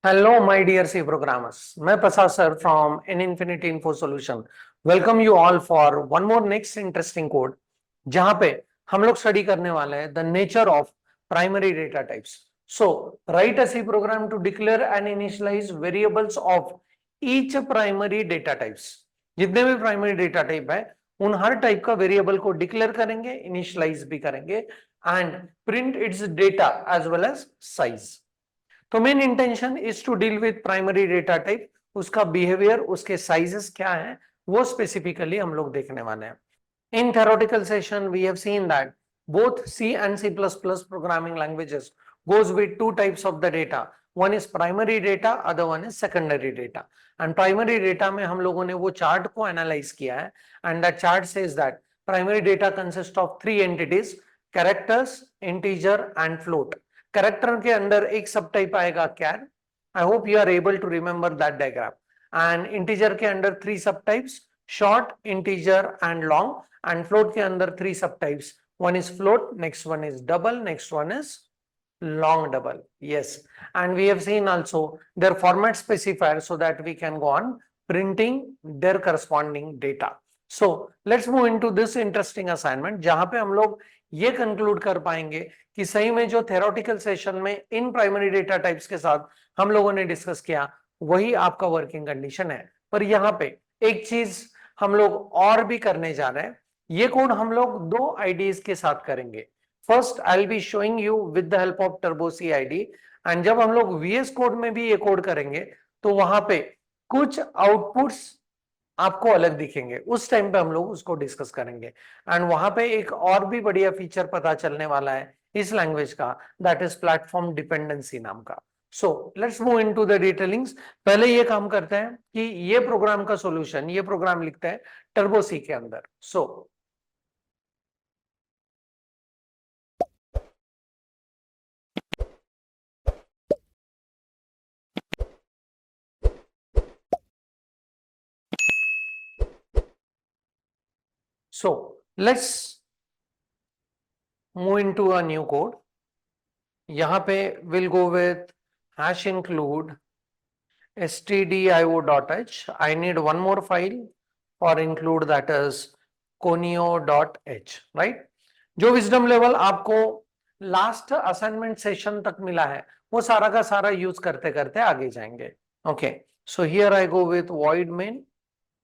Hello, my dear C programmers. मैं प्रसाद sir from N Infinity Info Solution. Welcome you all for one more next interesting code, जहां पे हम लोग study करने वाले हैं the nature of primary data types. So write a C program to declare and initialize variables of each primary data types. जितने भी primary data type है, उन हर टाइप का वेरिएबल को डिक्लेयर करेंगे, इनिशियलाइज भी करेंगे and print its data as well as size. तो main intention is to deal with primary data type, उसका बिहेवियर, उसके साइजेस क्या है, वो स्पेसिफिकली हम लोग देखने वाले हैं. इन theoretical session we have seen that both C and C++ programming languages goes with two types of the data. One is primary data, other one is secondary data. And primary data में हम लोगों ने वो chart को analyse किया है and that chart says that primary data consists of three entities: characters, integer and float. Character के अंदर एक सब टाइप आएगा char. I hope you are able to remember that diagram. And integer के अंदर three सब types: short, integer and long. And float के अंदर three subtypes. One is float, next one is double, next one is long double. Yes, and we have seen also their format specifier so that we can go on printing their corresponding data. So let's move into this interesting assignment, जहां पे हम लोग ये conclude कर पाएंगे कि सही में जो थेरोटिकल सेशन में इन प्राइमरी डेटा टाइप्स के साथ हम लोगों ने डिस्कस किया वही आपका वर्किंग कंडीशन है. पर यहाँ पे एक चीज हम लोग और भी करने जा रहे हैं. ये कोड हम लोग दो आईडीज के साथ करेंगे. First I will be showing you with the help of turbo C IDE. And जब हम लोग वीएस कोड में भी ये कोड करेंगे तो वहां पे कुछ आउटपुट्स आपको अलग दिखेंगे. उस टाइम पे हम लोग उसको डिस्कस करेंगे. एंड वहां पे एक और भी बढ़िया फीचर पता चलने वाला है इस लैंग्वेज का, दैट इज प्लेटफॉर्म डिपेंडेंसी नाम का. So let's move into the detailings. पहले ये काम करते हैं कि ये प्रोग्राम का सॉल्यूशन, ये प्रोग्राम लिखते हैं टर्बो सी के अंदर. सो let's move into a new code. यहाँ पे we'll go with hash include stdio.h. I need one more file for include, that is conio.h, right? जो विजडम लेवल आपको लास्ट असाइनमेंट सेशन तक मिला है वो सारा का सारा यूज करते करते आगे जाएंगे. Okay, so here I go with void main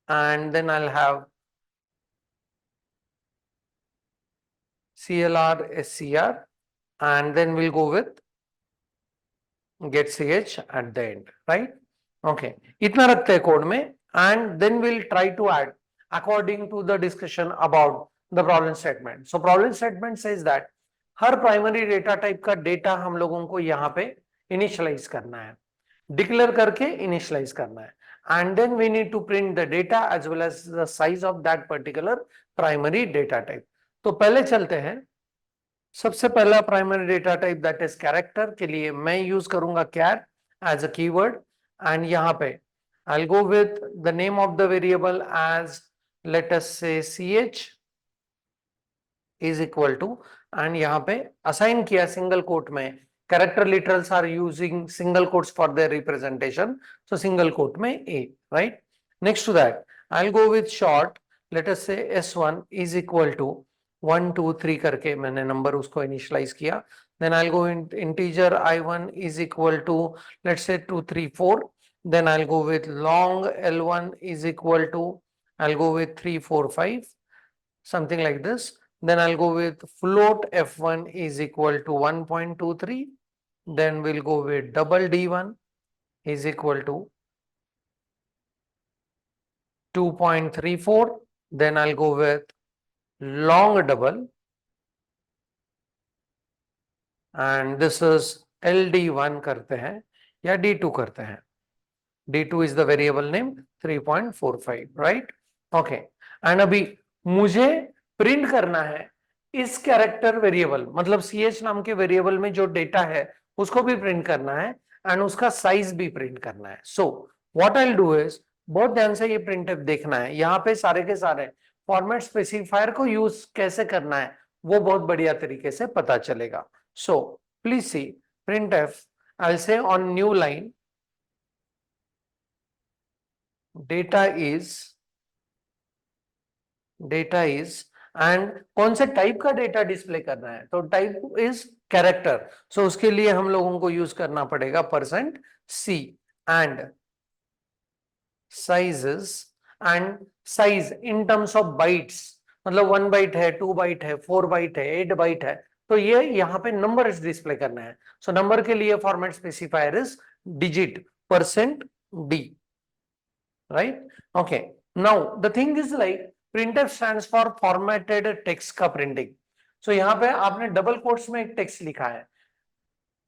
and then I'll have clr scr and then we'll go with get ch at the end, right? Okay, इतना रखते हैं कोड में. and then we'll try to add according to the discussion about the problem statement. So problem statement says that her primary data type का data हम लोगों को यहाँ पे इनिशियलाइज करना है, डिक्लेयर करके इनिशियलाइज करना है. and then we need to print the data as well as the size of that particular primary data type. तो पहले चलते हैं. सबसे पहला primary data type that is character के लिए मैं यूज करूंगा char as a keyword. And यहाँ पे I go with the name of the variable as let us say ch is equal to, and यहाँ पे असाइन किया सिंगल कोट में. Character literals are using single quotes for their representation, so single quote में a, right? Next to that I go with short, let us से s1 is equal to 1 2 3 करके मैंने number उसको initialise किया. then I'll go in integer i1 is equal to let's say 2 3 4. then I'll go with long l1 is equal to, I'll go with 3 4 5, something like this. then I'll go with float f1 is equal to 1.23. then we'll go with double d1 is equal to 2.34. then I'll go with long double and this is ld1 करते हैं या d2 करते हैं. d2 is the variable name 3.45, right? okay, and अभी मुझे print करना है इस कैरेक्टर वेरिएबल, मतलब ch नाम के वेरिएबल में जो डेटा है उसको भी प्रिंट करना है एंड उसका साइज भी प्रिंट करना है. सो what I will do is, बहुत ध्यान से ये प्रिंटफ देखना है. यहाँ पे सारे के सारे फॉर्मेट स्पेसिफायर को यूज कैसे करना है वो बहुत बढ़िया तरीके से पता चलेगा. So please see printf, I'll say on new line data is and कौन से टाइप का डेटा डिस्प्ले करना है, तो टाइप इज कैरेक्टर। सो उसके लिए हम लोगों को यूज करना पड़ेगा %c and sizes and size in terms of bytes, मतलब 1 बाइट है, 2 बाइट है, 4 बाइट है, 8 बाइट है, तो ये यहाँ पे नंबर डिस्प्ले करना है। सो नंबर के लिए format specifier is digit %d, right? Okay, now the thing is like printf stands for formatted text का printing। so यहाँ पे आपने डबल कोट्स में एक टेक्स्ट लिखा है,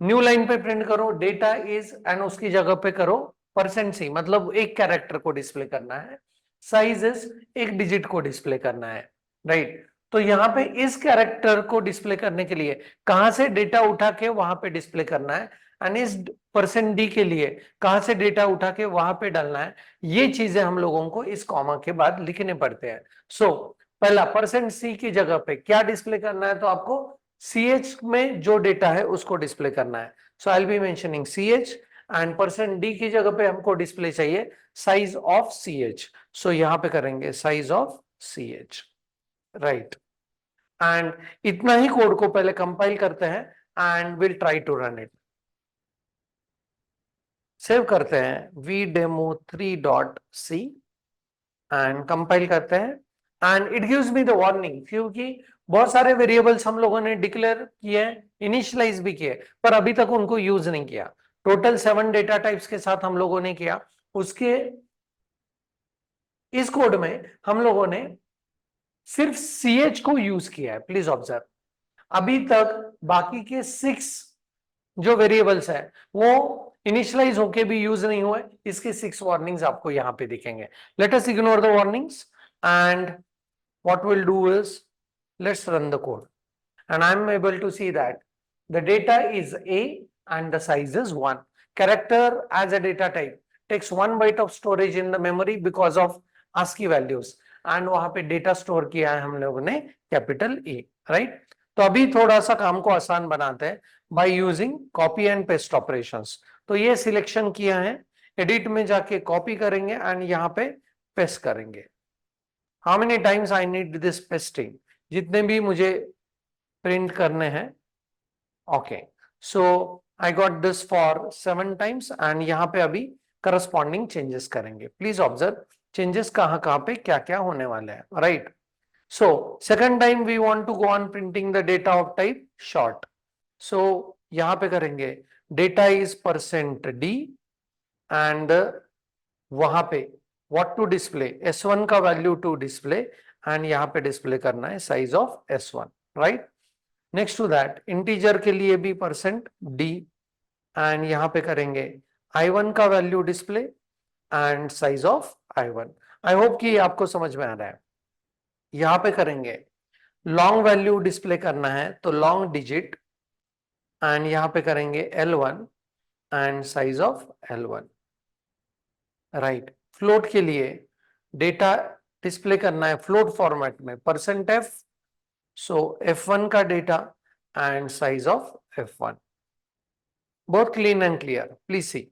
न्यू लाइन पे प्रिंट करो डेटा इज एंड उसकी जगह पे करो %c, मतलब एक कैरेक्टर को डिस्प्ले करना है, साइज इज एक डिजिट को डिस्प्ले करना है, राइट? तो यहाँ पे इस कैरेक्टर को डिस्प्ले करने के लिए कहां से डेटा उठा के वहां पे डिस्प्ले करना है, एंड इस %d के लिए कहां से डेटा उठा के वहां पे डालना है, ये चीजें हम लोगों को इस कॉमा के बाद लिखने पड़ते हैं। सो पहला %c की जगह पे क्या डिस्प्ले करना है, तो आपको ch में जो डेटा है उसको डिस्प्ले करना है। So I will be mentioning ch and %d की जगह पे हमको डिस्प्ले चाहिए साइज ऑफ ch। सो यहां पे करेंगे size of ch, right? And इतना ही कोड को पहले कंपाइल करते हैं and will try to run it. Save करते हैं vdemo3.c एंड कंपाइल करते हैं and it gives me the warning, क्योंकि बहुत सारे वेरिएबल्स हम लोगों ने डिक्लेयर किए, इनिशियलाइज भी किए, पर अभी तक उनको यूज नहीं किया। टोटल 7 डेटा टाइप्स के साथ हम लोगों ने किया। उसके इस कोड में हम लोगों ने सिर्फ ch को यूज किया है, प्लीज ऑब्जर्व। अभी तक बाकी के 6 जो वेरिएबल्स है वो इनिशियलाइज होके भी यूज नहीं हुए। इसके 6 वार्निंग्स आपको यहां पे दिखेंगे। Let us ignore the warnings and what we'll do is let's run the code and I'm able to see that the data is a and the size is 1. Character as a data type takes 1 byte of storage in the memory because of ASCII values and वहां पे data store किया है हम लोगों ने A, right? तो अभी थोड़ा सा काम को आसान बनाते हैं by using copy and paste operations. तो ये सिलेक्शन किया है, एडिट में जाके कॉपी करेंगे एंड यहाँ पे पेस्ट करेंगे। How many times I need this pasting? जितने भी मुझे प्रिंट करने हैं। Okay, so I got this for 7 times and यहाँ पे अभी करस्पॉन्डिंग चेंजेस करेंगे। प्लीज ऑब्जर्व चेंजेस कहाँ पे क्या क्या होने वाले हैं, right? So second time we want to go on printing the data of type short. So यहाँ पे करेंगे डेटा इज %d एंड वहां पे व्हाट टू डिस्प्ले, S1 का वैल्यू टू डिस्प्ले एंड यहाँ पे डिस्प्ले करना है size of S1, right? Next to that integer के लिए भी %d एंड यहाँ पे करेंगे I1 का value display and size of I1। I hope कि आपको समझ में आ रहा है। यहाँ पे करेंगे लॉन्ग वैल्यू डिस्प्ले करना है तो लॉन्ग डिजिट एंड यहाँ पे करेंगे L1 and size of L1, right? Float के लिए डेटा डिस्प्ले करना है फ्लोट फॉर्मेट में %f, सो F1 का data and size of F1। बहुत clean and clear, please see.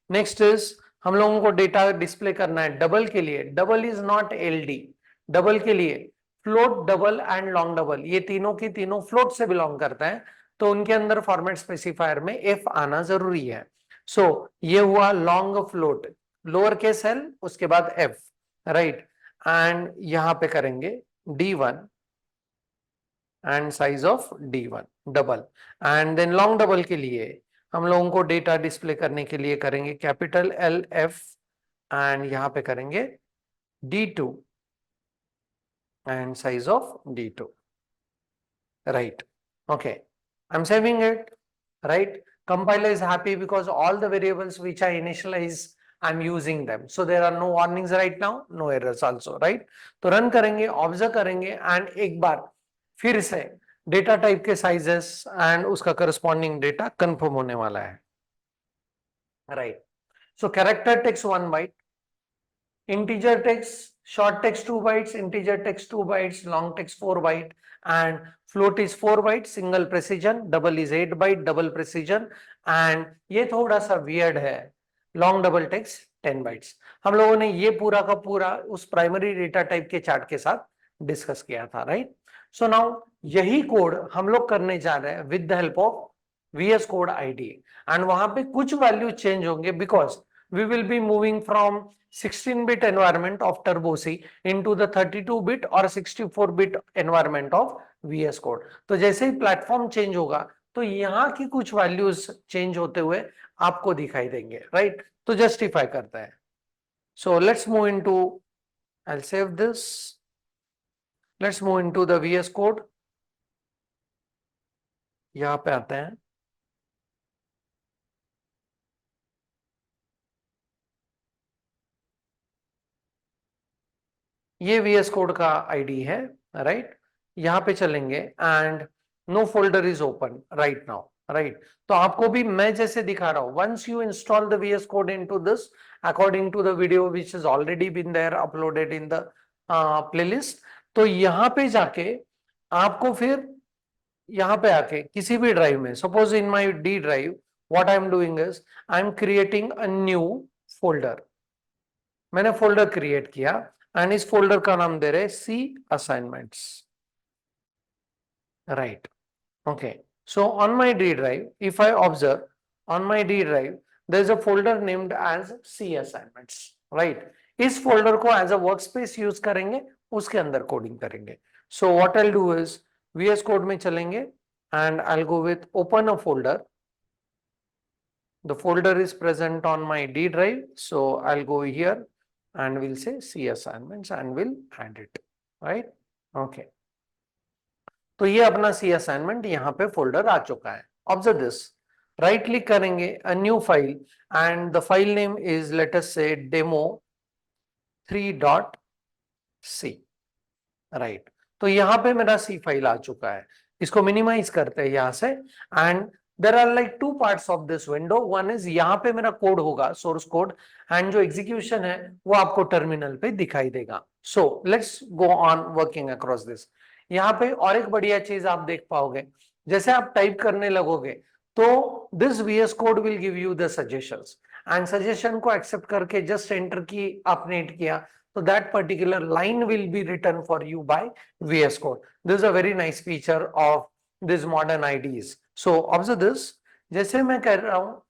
Next is हम लोगों को डेटा डिस्प्ले करना है डबल के लिए। Double is not LD, double के लिए float double and long double, ये तीनों की तीनों फ्लोट से बिलोंग करता है, तो उनके अंदर फॉर्मेट स्पेसिफायर में F आना जरूरी है। सो ये हुआ long float, lower case l उसके बाद f, राइट? एंड यहां पे करेंगे D1 and size of D1 double and then long double के लिए हम लोगों को डेटा डिस्प्ले करने के लिए करेंगे कैपिटल LF एंड यहां पे करेंगे D2 and size of D2, right? Okay, I am saving it, right? Compiler is happy because all the variables which I initialize I'm using them, so there are no warnings right now, no errors also, right? तो run करेंगे, observe करेंगे and एक बार फिर से data type के sizes and उसका corresponding data confirm होने वाला है, right? So character takes 1 byte, integer takes short text 2 bytes, integer text 2 bytes, long text 4 byte and float is 4 byte, single precision, double is 8 byte, double precision। and ये थोड़ा सा weird है, long double text 10 bytes. हम लोगों ने ये पूरा का पूरा उस प्राइमरी डेटा टाइप के चार्ट के साथ डिस्कस किया था, राइट। सो नाउ यही कोड हम लोग करने जा रहे हैं with the help of VS Code IDE, and वहां पे कुछ वैल्यू चेंज होंगे because we will be moving from 16-bit environment of Turbo C into the 32-bit or 64-bit environment of VS Code। तो जैसे ही प्लेटफॉर्म चेंज होगा तो यहाँ की कुछ वैल्यूज चेंज होते हुए आपको दिखाई देंगे, राइट। तो जस्टिफाई करता है। So let's move into, I'll save this, let's move into the VS Code। यहाँ पे आते हैं, ये VS Code का आईडी है, राइट। यहाँ पे चलेंगे and no folder is open right now, right. तो आपको भी मैं जैसे दिखा रहा हूं, once you install the VS Code into this according to the video which is already been there uploaded in the playlist, तो यहाँ पे जाके आपको फिर यहाँ पे आके किसी भी ड्राइव में, suppose in my D drive, what I am doing is I am creating a new folder. मैंने फोल्डर क्रिएट किया एंड इस फोल्डर का नाम दे रहे C assignments, right. Okay, so on my D drive, if I observe on my D drive there is a folder named as C assignments, right। इस folder को as a workspace use करेंगे, उसके अंदर coding करेंगे। So what I do is VS Code में चलेंगे and I'll go with open a folder। The folder is present on my D drive, so I'll go here and we'll say C assignments and we'll add it, right। Okay, तो ये अपना C assignment यहाँ पे folder आ चुका है। Observe this, right click करेंगे, a new file, and the file name is late us से demo3.c, right. तो यहाँ पे मेरा C फाइल आ चुका है। इसको मिनिमाइज करते हैं यहाँ से, and there are like two parts of this window. One is यहाँ पे मेरा कोड होगा, सोर्स कोड, एंड जो एग्जीक्यूशन है वो आपको टर्मिनल पे दिखाई देगा। So let's go on working across this. यहाँ पे और एक बढ़िया चीज आप देख पाओगे, जैसे आप टाइप करने लगोगे तो this VS Code will give you the suggestions, and suggestion को एक्सेप्ट करके जस्ट एंटर की आपने हिट किया तो that particular line will be written for you by VS Code। This is a very nice feature of this modern IDEs। So observe this, जैसे मैं कर रहा हूं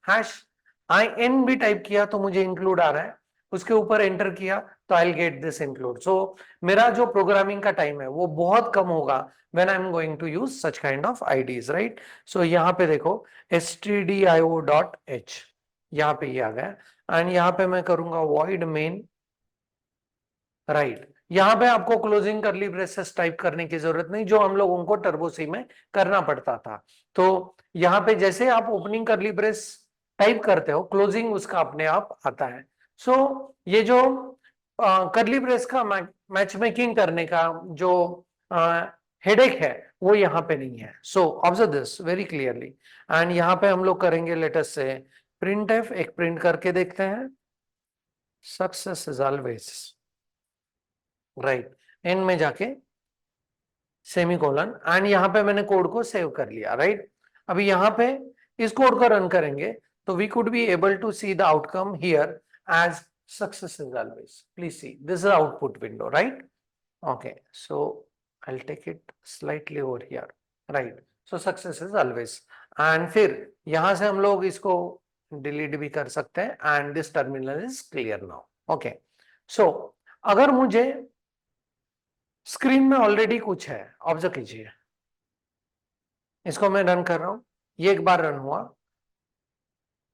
-in भी टाइप किया तो मुझे इंक्लूड आ रहा है, उसके ऊपर एंटर किया तो I'll get this include। So मेरा जो प्रोग्रामिंग का टाइम है वो बहुत कम होगा when I'm going to use such kind of IDs, right। So यहाँ पे देखो stdio.h, यहाँ पे ये आ गया, एंड यहाँ पे मैं करूंगा void main, राइट। यहाँ पे आपको क्लोजिंग करली ब्रेसेस टाइप करने की जरूरत नहीं, जो हम लोगों को टर्बो सी में करना पड़ता था। तो यहाँ पे जैसे आप ओपनिंग करली ब्रेस टाइप करते हो, क्लोजिंग उसका अपने आप आता है। सो ये जो करली ब्रेस का मैच मेकिंग करने का जो हेडेक है वो यहाँ पे नहीं है। So observe this very clearly, and यहाँ पे हम लोग करेंगे लेटेस्ट से प्रिंट एफ, एक प्रिंट करके देखते हैं, success is always, right. And में जाके सेमीकोलन, एंड यहाँ पे मैंने कोड को सेव कर लिया, राइट। अभी यहाँ पे इस कोड को रन करेंगे तो we could be able to see the outcome here as success is always. Please see this is output window, right. Okay, so I will take it slightly over here, right. So success is always, and फिर यहां से हम लोग इसको delete भी कर सकते हैं, and this terminal is clear now. Okay, so अगर मुझे स्क्रीन में ऑलरेडी कुछ है, ऑब्जर्व कीजिए, इसको मैं रन कर रहा हूं, ये एक बार रन हुआ,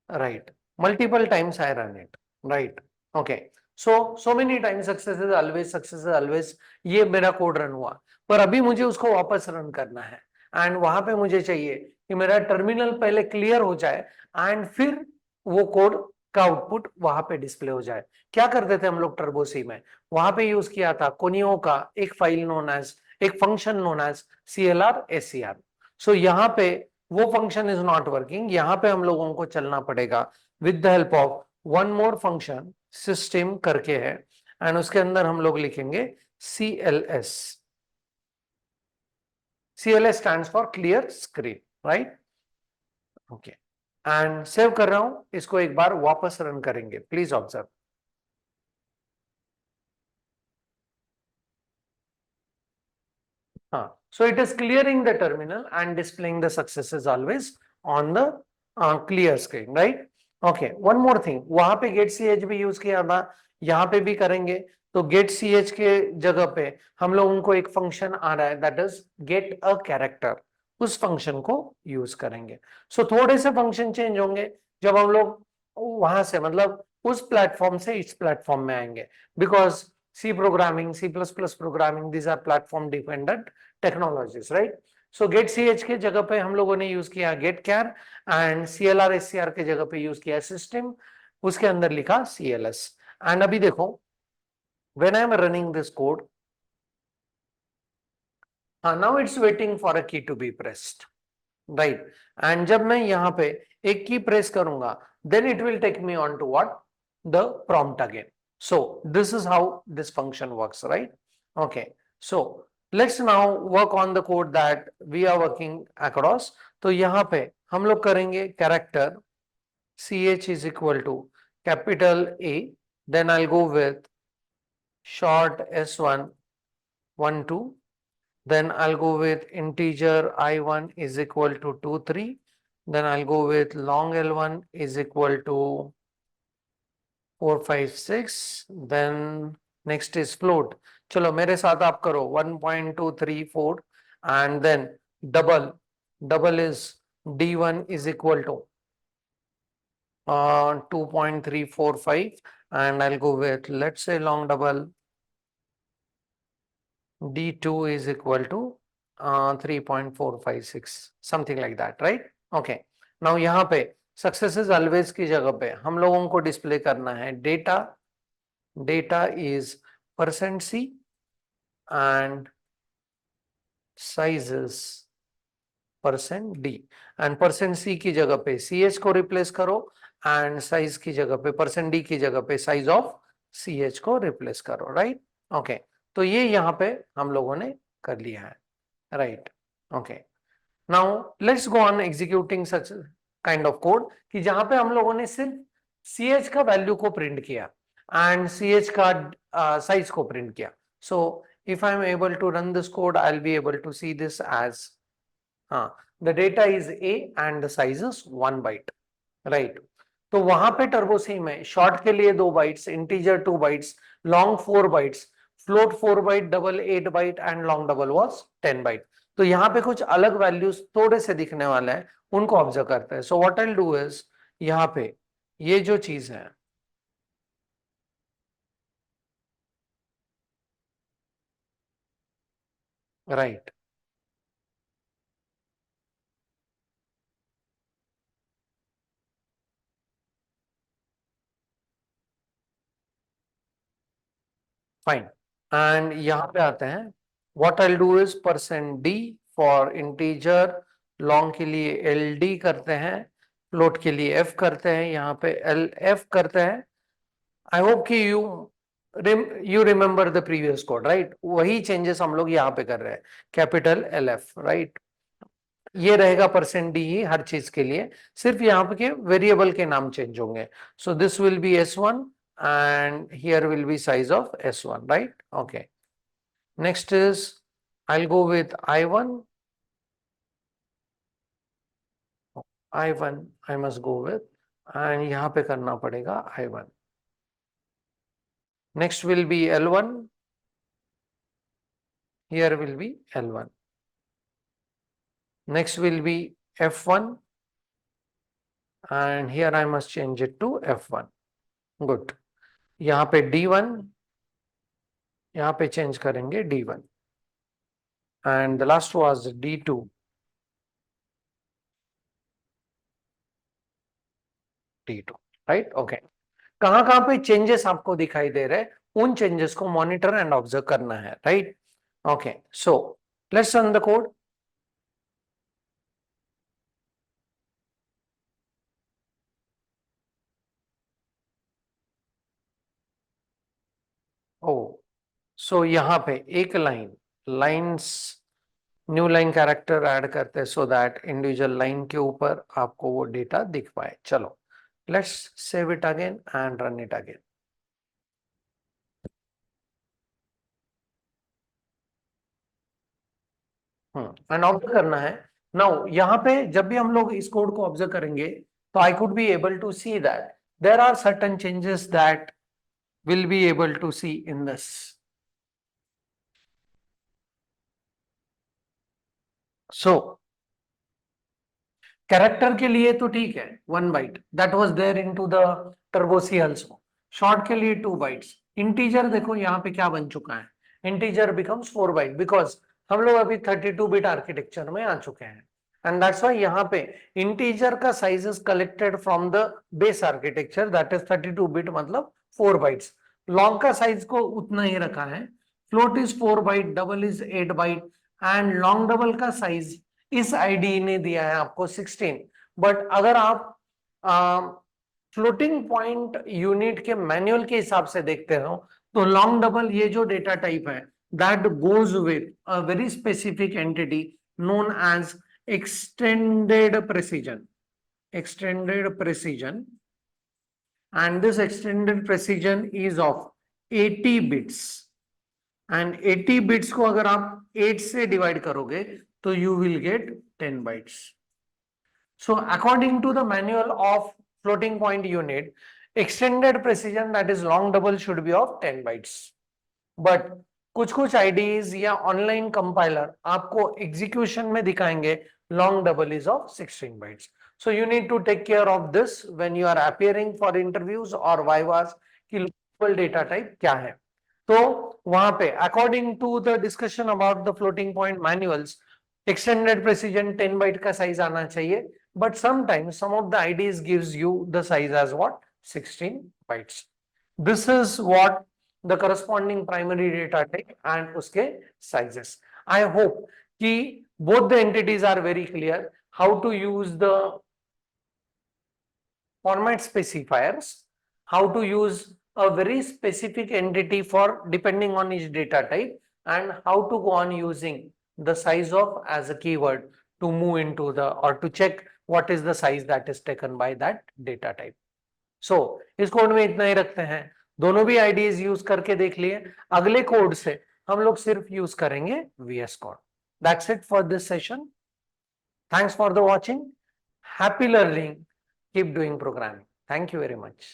right. Multiple times I run it, right. Okay, so many times success is always, ये मेरा कोड रन हुआ, पर अभी मुझे उसको वापस रन करना है, एंड वहां पे मुझे चाहिए कि मेरा टर्मिनल पहले क्लियर हो जाए एंड फिर वो कोड का आउटपुट वहां पे डिस्प्ले हो जाए। क्या करते थे हम लोग टर्बो सी में, वहां पे यूज किया था कोनियो का एक फाइल नोन एज, एक function known as CLR SCR। सो यहाँ पे वो फंक्शन इज नॉट वर्किंग, यहाँ पे हम लोगों को चलना पड़ेगा with the help of one more function system करके है, एंड उसके अंदर हम लोग लिखेंगे CLS। CLS stands for clear screen, right? Okay, and save कर रहा हूं, इसको एक बार वापस रन करेंगे, please observe. So it is clearing the terminal and displaying the successes always on the clear screen, right? Okay, one more thing, वहां पे get ch भी यूज किया था, यहाँ पे भी करेंगे। तो get ch के जगह पे हम लोगों को एक फंक्शन आ रहा है, that is get a character, उस फंक्शन को यूज करेंगे। सो थोड़े से फंक्शन चेंज होंगे जब हम लोग वहां से मतलब उस प्लेटफॉर्म से इस प्लेटफॉर्म में आएंगे, because C programming, C++ programming, these are platform dependent technologies, right? So get ch के जगह पे हम लोगों ने यूज किया get char and CLR SCR के जगह पे यूज किया system, उसके अंदर लिखा CLS। एंड अभी देखो when I am running this code, now it's waiting for a key to be pressed, right? And जब मैं यहाँ पे एक की प्रेस करूंगा, then it will take me on to what? The prompt again. So this is how this function works, right? Okay. So let's now work on the code that we are working across. तो यहाँ पे हम लोग करेंगे character ch is equal to capital A, then I'll go with short s1 1 2, then I'll go with integer I1 is equal to 2 3, then I'll go with long L1 is equal to 4 5 6, then next is float। चलो मेरे साथ आप करो 1.234 and then double is D1 is equal to 2.345 and I'll go with, let's say, long double D2 is equal to 3.456, something like that, right? Okay. Now यहाँ पे successes always की जगह पे हम लोगों को डिस्प्ले करना है data is %C and sizes %D, and %C की जगह पे CH को रिप्लेस करो एंड साइज की जगह पे %D की जगह पे साइज ऑफ CH को रिप्लेस करो, राइट? ओके, तो ये यहाँ पे हम लोगों ने कर लिया है, right? Okay, now let's go on executing such kind of code कि जहां पे हम लोगों ने सिर्फ CH का वैल्यू को प्रिंट किया एंड CH का साइज को प्रिंट किया। So if I am able to run this code, I will be able to see this as the data is A and the size is 1 byte, right? तो वहां पे turbo सी में short के लिए 2 bytes, integer 2 bytes, long 4 bytes, float 4 byte, double 8 byte and long double was 10 byte. तो यहाँ पे कुछ अलग वैल्यूज थोड़े से दिखने वाले हैं, उनको ऑब्जर्व करते हैं। सो what I will do is, यहाँ पे ये जो चीज है, राइट, फाइन, एंड यहाँ पे आते हैं। What I will do is %D for integer, long के लिए LD करते हैं, फ्लोट के लिए F करते हैं, यहाँ पे LF करते हैं। आई होप कि you remember the previous code, right? वही चेंजेस हम लोग यहाँ पे कर रहे हैं, कैपिटल LF, राइट? ये रहेगा %D ही हर चीज के लिए, सिर्फ यहाँ पे के वेरिएबल के नाम चेंज होंगे। So this will be S1 and here will be size of S1, right? Okay, next is I'll go with I1 I must go with, and यहाँ पे करना पड़ेगा I1। next will be L1, here will be L1, next will be F1 and here I must change it to F1, good। यहाँ पे D1, यहाँ पे change करेंगे D1 and the last was D2, right? Okay, कहाँ कहाँ पे changes आपको दिखाई दे रहे हैं, उन चेंजेस को मॉनिटर एंड ऑब्जर्व करना है, right? Okay, so let's run the code. Oh, so यहाँ पे एक lines new line character add करते हैं सो दैट इंडिविजुअल लाइन के ऊपर आपको वो डेटा दिख पाए। चलो, let's save it again and run it again. And observe करना है। नाउ यहाँ पे जब भी हम लोग इस कोड को ऑब्जर्व करेंगे तो I could be able to see that there are certain changes that will be able to see in this. So character के लिए तो ठीक है, 1 byte that was there into the turbo C also. Short के लिए 2 bytes. Integer देखो यहाँ पे क्या बन चुका है, इंटीजर बिकम्स 4 बाइट बिकॉज हम लोग अभी 32 बिट आर्किटेक्चर में आ चुके हैं। एंड दैट्स व्हाई यहाँ पे इंटीजर का size is collected from the base architecture that is 32 bit, मतलब 4 बाइट्स। लॉन्ग का साइज को उतना ही रखा है। Float is 4 byte, double is 8 byte and long double का साइज इस आईडी ने दिया है आपको 16। बट अगर आप फ्लोटिंग पॉइंट यूनिट के मैनुअल के हिसाब से देखते हो तो लॉन्ग डबल ये जो डेटा टाइप है that goes with a very specific entity known as extended precision, extended precision, and this extended precision is of 80 bits and 80 bits को अगर आप 8 से डिवाइड करोगे तो you will get 10 bytes. So according to the manual of floating point unit, extended precision that is long double should be of 10 bytes. But कुछ IDEs या online compiler आपको execution में दिखाएंगे long double is of 16 bytes. So you need to take care of this when you are appearing for interviews और vivas की local data type क्या है। तो वहां पे according to the discussion about the floating point manuals extended precision 10 byte का size आना चाहिए, but sometimes some of the IDEs gives you the size as what 16 bytes. This is what the corresponding primary data type and uske sizes. I hope ki both the entities are very clear how to use the format specifiers, how to use a very specific entity for depending on each data type, and how to go on using the size of as a keyword to move into the or to check what is the size that is taken by that data type. सो इस code में इतना ही रखते हैं। दोनों भी IDs use करके देख लिए। अगले कोड से हम लोग सिर्फ यूज करेंगे VS code. That's it for this session. Thanks for the watching. Happy learning. Keep doing programming. Thank you very much.